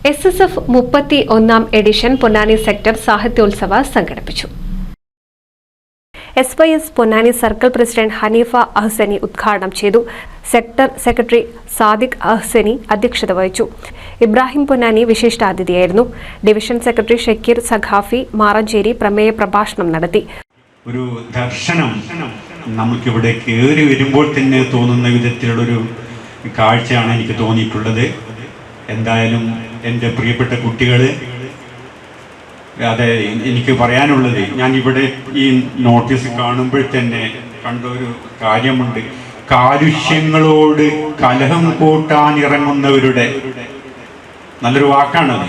SSF 31 edition Ponnani sector Sahityotsav സംഘടിപ്പിച്ചു. SYS Ponnani circle president Haneefa Ahsani ഉദ്ഘാടനം ചെയ്തു. സെക്ടർ സെക്രട്ടറി സാദിഖ് അഹ്സനി അധ്യക്ഷത വഹിച്ചു. ഇബ്രാഹിം പൊന്നാനി വിശിഷ്ടാതിഥിയായിരുന്നു. ഡിവിഷൻ സെക്രട്ടറി ഷക്കീർ സഖാഫി മാറഞ്ചേരി പ്രമേയ പ്രഭാഷണം നടത്തി. ഒരു ദർശനം നമുക്കിവിടെ കയറി വരുമ്പോൾ തന്നെ തോന്നുന്ന വിധത്തിലുള്ളൊരു കാഴ്ചയാണ് എനിക്ക് തോന്നിയിട്ടുള്ളത്. എന്തായാലും എൻ്റെ പ്രിയപ്പെട്ട കുട്ടികൾ, അതെ എനിക്ക് പറയാനുള്ളത്, ഞാൻ ഇവിടെ ഈ നോട്ടീസ് കാണുമ്പോൾ തന്നെ കണ്ട ഒരു കാര്യമുണ്ട്. കാലുഷ്യങ്ങളോട് കലഹം കൂട്ടാൻ ഇറങ്ങുന്നവരുടെ, നല്ലൊരു വാക്കാണത്,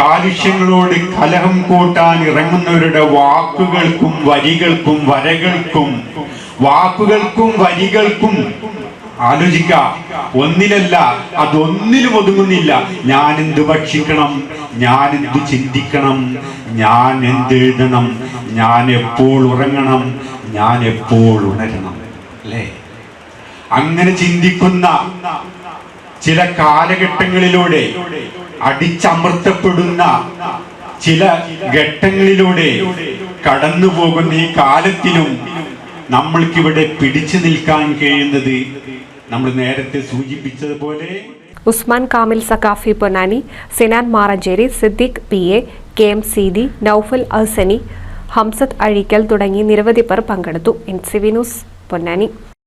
കാലുഷ്യങ്ങളോട് കലഹം കൂട്ടാൻ ഇറങ്ങുന്നവരുടെ വാക്കുകൾക്കും വരികൾക്കും വരകൾക്കും വാക്കുകൾക്കും വരികൾക്കും ആലോചിക്ക, ഒന്നിലല്ല, അതൊന്നിലും ഒതുങ്ങുന്നില്ല. ഞാൻ എന്ത് ഭക്ഷിക്കണം, ഞാൻ എന്ത് ചിന്തിക്കണം, ഞാൻ എന്തെഴുതണം, ഞാൻ എപ്പോൾ ഉറങ്ങണം, ഞാൻ എപ്പോൾ ഉണരണം, അല്ലേ? അങ്ങനെ ചിന്തിക്കുന്ന ചില കാലഘട്ടങ്ങളിലൂടെ, അടിച്ചമർത്തപ്പെടുന്ന ചില ഘട്ടങ്ങളിലൂടെ കടന്നു പോകുന്ന ഈ കാലത്തിലും നമ്മൾക്കിവിടെ പിടിച്ചു നിൽക്കാൻ കഴിയുന്നത് നമ്മൾ നേരത്തെ സൂചിപ്പിച്ചതുപോലെ ഉസ്മാൻ കാമിൽ സഖാഫി പൊന്നാനി, സിനാൻ മാറഞ്ചേരി, സിദ്ദീഖ് PA, KM സീതി, നൌഫൽ അഹ്സനി, ഹംസത്ത് അഴീക്കൽ തുടങ്ങി നിരവധി പേർ പങ്കെടുത്തു. NCV news Ponnani.